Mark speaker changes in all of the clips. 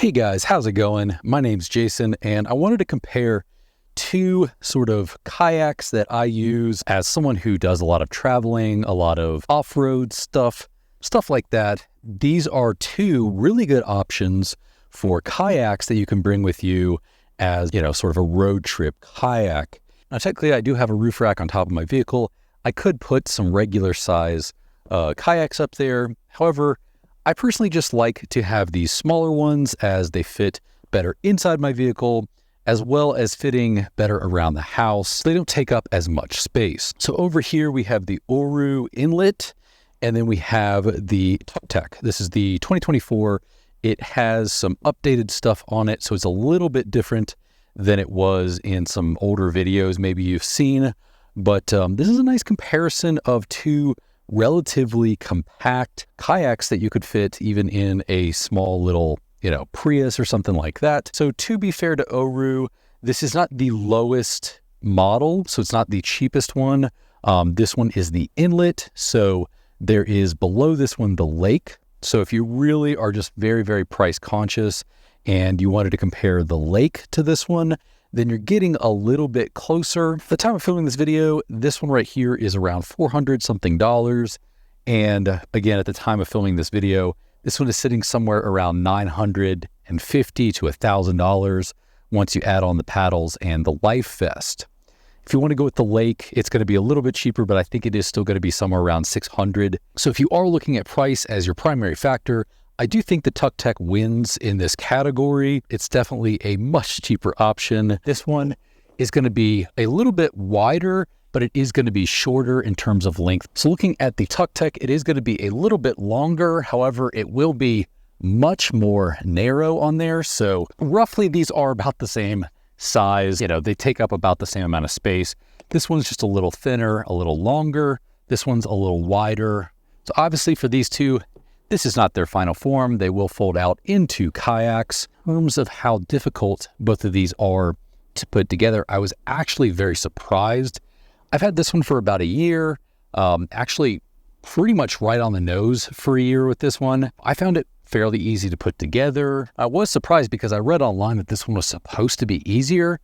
Speaker 1: Hey guys, how's it going? My name's Jason, and I wanted to compare two sort of kayaks that I use as someone who does a lot of traveling, a lot of off-road stuff like that. These are two really good options for kayaks that you can bring with you as, sort of a road trip kayak. Now, technically, I do have a roof rack on top of my vehicle. I could put some regular size kayaks up there. However, I personally just like to have these smaller ones as they fit better inside my vehicle, as well as fitting better around the house. They don't take up as much space. So over here we have the Oru inlet, and then we have the TukTek. This is the 2024. It has some updated stuff on it, so it's a little bit different than it was in some older videos maybe you've seen. But this is a nice comparison of two relatively compact kayaks that you could fit even in a small little, Prius or something like that. So to be fair to Oru, this is not the lowest model, so it's not the cheapest one. This one is the inlet, so there is below this one the lake. So if you really are just very, very price conscious and you wanted to compare the lake to this one, then you're getting a little bit closer. At the time of filming this video, this one right here is around $400 something. And again, at the time of filming this video, this one is sitting somewhere around $950 to $1,000 once you add on the paddles and the life vest. If you want to go with the lake, it's going to be a little bit cheaper, but I think it is still going to be somewhere around $600. So if you are looking at price as your primary factor, I do think the TukTek wins in this category. It's definitely a much cheaper option. This one is going to be a little bit wider, but it is going to be shorter in terms of length. So looking at the TukTek, it is going to be a little bit longer. However, it will be much more narrow on there. So roughly these are about the same size. They take up about the same amount of space. This one's just a little thinner, a little longer. This one's a little wider. So obviously for these two, this is not their final form. They will fold out into kayaks. In terms of how difficult both of these are to put together, I was actually very surprised. I've had this one for about a year, actually pretty much right on the nose for a year with this one. I found it fairly easy to put together. I was surprised because I read online that this one was supposed to be easier.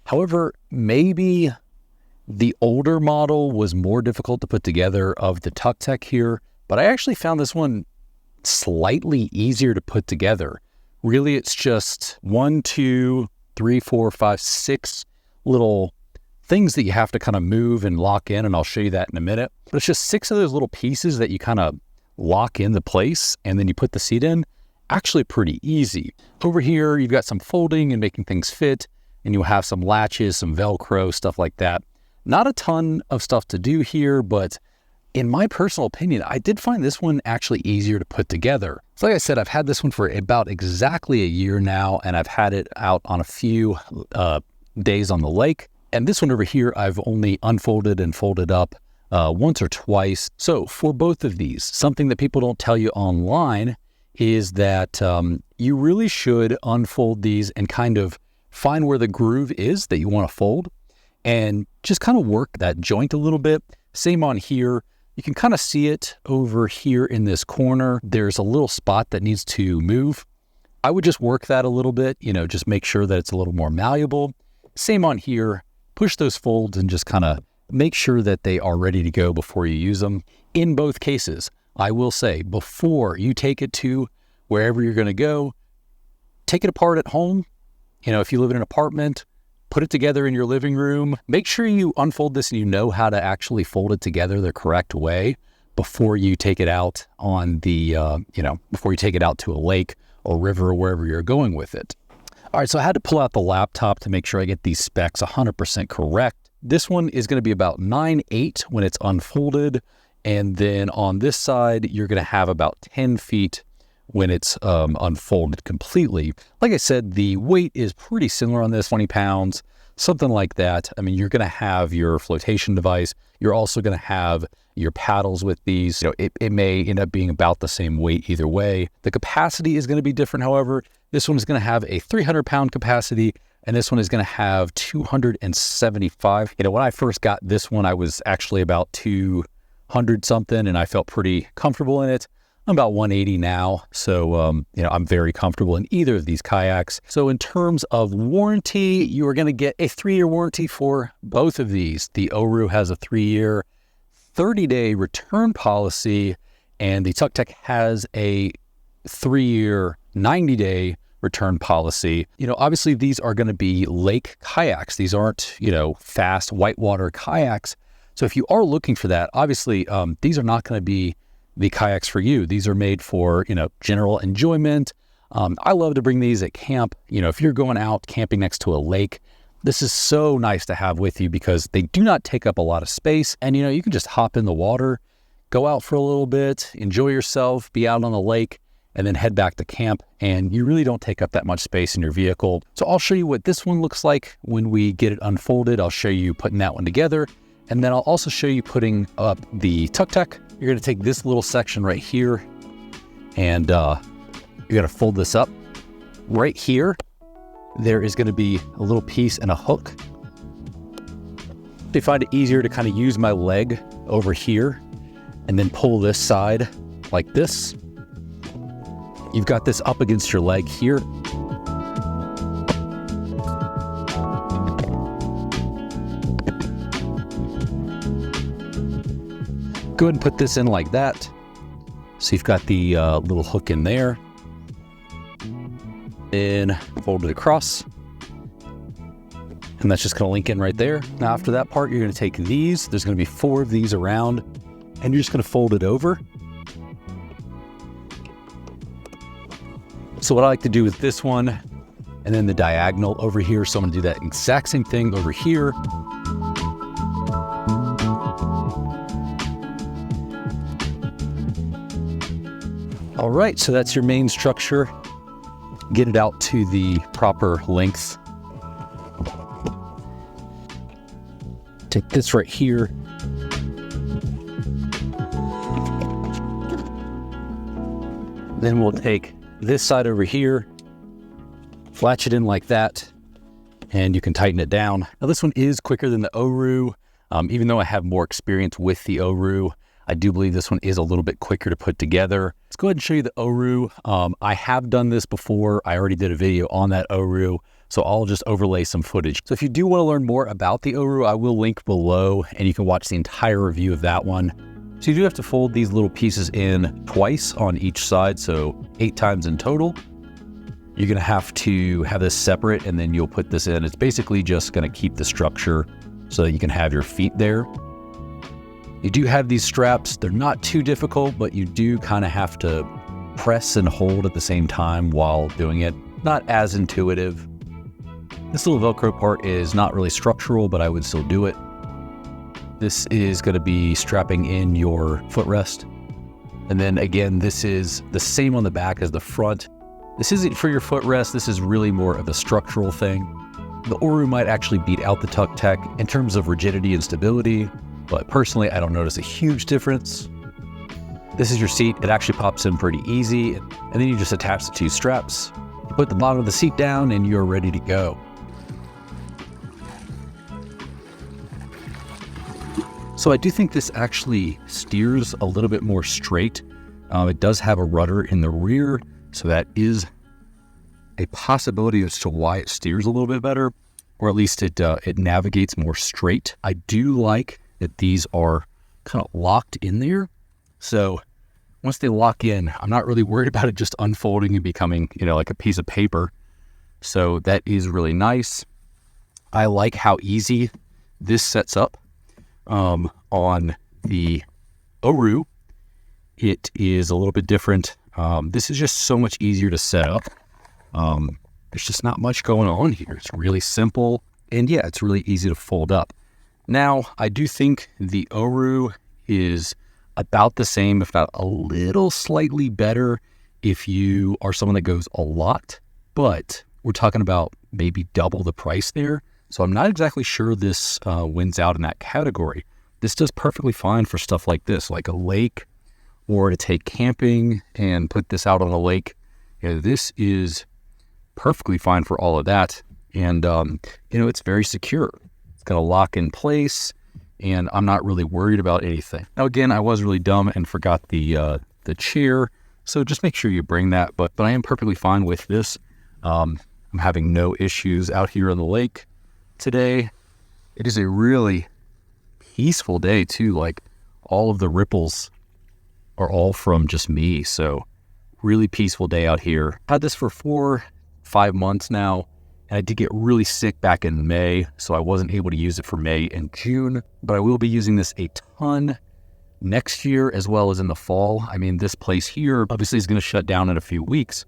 Speaker 1: However, maybe the older model was more difficult to put together of the TukTek here, but I actually found this one slightly easier to put together. Really, it's just 1, 2, 3, 4, 5, 6 little things that you have to kind of move and lock in, and I'll show you that in a minute. But it's just 6 of those little pieces that you kind of lock into place, and then you put the seat in. Actually pretty easy. Over here, you've got some folding and making things fit, and you'll have some latches, some Velcro, stuff like that. Not a ton of stuff to do here, but in my personal opinion, I did find this one actually easier to put together. So like I said, I've had this one for about exactly a year now, and I've had it out on a few days on the lake. And this one over here, I've only unfolded and folded up once or twice. So for both of these, something that people don't tell you online is that you really should unfold these and kind of find where the groove is that you want to fold and just kind of work that joint a little bit. Same on here. You can kind of see it over here in this corner. There's a little spot that needs to move. I would just work that a little bit, just make sure that it's a little more malleable. Same on here. Push those folds and just kind of make sure that they are ready to go before you use them. In both cases, I will say, before you take it to wherever you're going to go, take it apart at home. If you live in an apartment, put it together in your living room. Make sure you unfold this and you know how to actually fold it together the correct way before you take it out on the, before you take it out to a lake or river or wherever you're going with it. All right, so I had to pull out the laptop to make sure I get these specs 100% correct. This one is going to be about 9'8" when it's unfolded. And then on this side, you're going to have about 10 feet when it's unfolded completely. Like I said, the weight is pretty similar on this, 20 pounds, something like that. I mean, you're going to have your flotation device. You're also going to have your paddles with these. It may end up being about the same weight either way. The capacity is going to be different, however. This one is going to have a 300-pound capacity, and this one is going to have 275. When I first got this one, I was actually about 200 something, and I felt pretty comfortable in it. I'm about 180 now. So, I'm very comfortable in either of these kayaks. So in terms of warranty, you are going to get a 3-year warranty for both of these. The Oru has a 3-year, 30-day return policy, and the TukTek has a 3-year, 90-day return policy. Obviously these are going to be lake kayaks. These aren't, fast whitewater kayaks. So if you are looking for that, obviously these are not going to be the kayaks for you. These are made for, general enjoyment. I love to bring these at camp. If you're going out camping next to a lake, this is so nice to have with you because they do not take up a lot of space. And, you can just hop in the water, go out for a little bit, enjoy yourself, be out on the lake, and then head back to camp. And you really don't take up that much space in your vehicle. So I'll show you what this one looks like when we get it unfolded. I'll show you putting that one together. And then I'll also show you putting up the TukTek. You're going to take this little section right here and you're going to fold this up. Right here, there is going to be a little piece and a hook. I find it easier to kind of use my leg over here and then pull this side like this. You've got this up against your leg here. Go ahead and put this in like that. So you've got the little hook in there. Then fold it across. And that's just going to link in right there. Now after that part, you're going to take these. There's going to be 4 of these around. And you're just going to fold it over. So what I like to do with this one, and then the diagonal over here. So I'm going to do that exact same thing over here. All right, so that's your main structure. Get it out to the proper length. Take this right here. Then we'll take this side over here, flatch it in like that, and you can tighten it down. Now this one is quicker than the Oru. Even though I have more experience with the Oru, I do believe this one is a little bit quicker to put together. Let's go ahead and show you the Oru. I have done this before. I already did a video on that Oru, so I'll just overlay some footage. So if you do want to learn more about the Oru, I will link below and you can watch the entire review of that one. So you do have to fold these little pieces in twice on each side, so 8 times in total. You're gonna have to have this separate and then you'll put this in. It's basically just gonna keep the structure so that you can have your feet there. You do have these straps. They're not too difficult, but you do kind of have to press and hold at the same time while doing it. Not as intuitive. This little Velcro part is not really structural, but I would still do it. This is going to be strapping in your footrest. And then again, this is the same on the back as the front. This isn't for your footrest. This is really more of a structural thing. The Oru might actually beat out the TukTek in terms of rigidity and stability, but personally, I don't notice a huge difference. This is your seat. It actually pops in pretty easy. And then you just attach the 2 straps. You put the bottom of the seat down and you're ready to go. So I do think this actually steers a little bit more straight. It does have a rudder in the rear, so that is a possibility as to why it steers a little bit better, or at least it navigates more straight. I do like that these are kind of locked in there. So once they lock in, I'm not really worried about it just unfolding and becoming, like a piece of paper. So that is really nice. I like how easy this sets up. On the Oru, it is a little bit different. This is just so much easier to set up. There's just not much going on here. It's really simple. And yeah, it's really easy to fold up. Now, I do think the Oru is about the same, if not a little slightly better if you are someone that goes a lot, but we're talking about maybe double the price there. So I'm not exactly sure this wins out in that category. This does perfectly fine for stuff like this, like a lake, or to take camping and put this out on a lake. This is perfectly fine for all of that. And, it's very secure. It's going to lock in place, and I'm not really worried about anything. Now, again, I was really dumb and forgot the the chair. So just make sure you bring that. But I am perfectly fine with this. I'm having no issues out here on the lake today. It is a really peaceful day too. Like all of the ripples are all from just me. So really peaceful day out here. Had this for 4-5 months now. And I did get really sick back in May, so I wasn't able to use it for May and June. But I will be using this a ton next year as well as in the fall. I mean, this place here obviously is going to shut down in a few weeks.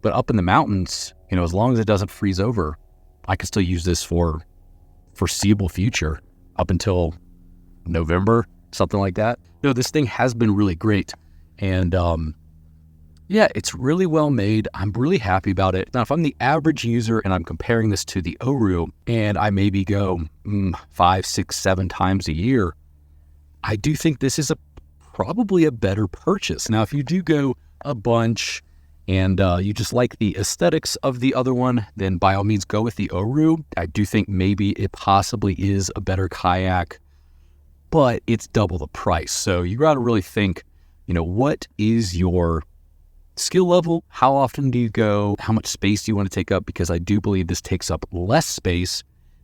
Speaker 1: But up in the mountains, you know, as long as it doesn't freeze over, I can still use this for foreseeable future up until November, something like that. No, this thing has been really great. And yeah, it's really well made. I'm really happy about it. Now, if I'm the average user and I'm comparing this to the Oru and I maybe go 5, 6, 7 times a year, I do think this is probably a better purchase. Now, if you do go a bunch and you just like the aesthetics of the other one, then by all means go with the Oru. I do think maybe it possibly is a better kayak, but it's double the price. So you got to really think, you know, what is your skill level? How often do you go? How much space do you want to take up? Because I do believe this takes up less space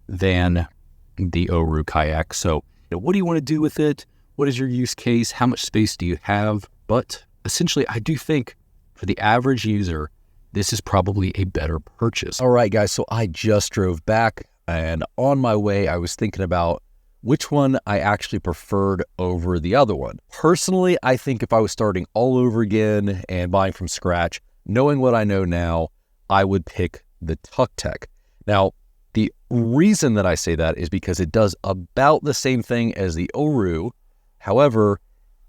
Speaker 1: than the Oru kayak. So, you know, what do you want to do with it? What is your use case? How much space do you have? But essentially, I do think for the average user, this is probably a better purchase. All right, guys. So I just drove back, and on my way, I was thinking about which one I actually preferred over the other one. Personally, I think if I was starting all over again and buying from scratch, knowing what I know now, I would pick the TukTek. Now, the reason that I say that is because it does about the same thing as the Oru. However,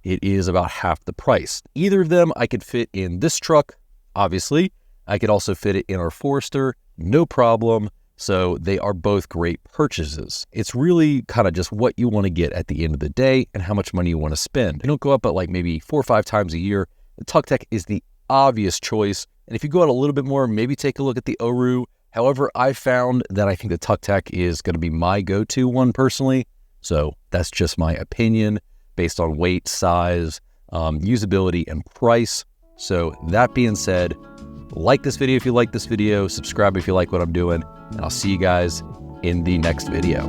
Speaker 1: it is about half the price. Either of them I could fit in this truck, obviously. I could also fit it in our Forester, no problem. So they are both great purchases. It's really kind of just what you want to get at the end of the day and how much money you want to spend. You don't go up at like maybe 4 or 5 times a year. The TukTek is the obvious choice. And if you go out a little bit more, maybe take a look at the Oru. However, I found that I think the TukTek is going to be my go-to one personally. So that's just my opinion based on weight, size, usability, and price. So that being said, like this video if you like this video, subscribe if you like what I'm doing, and I'll see you guys in the next video.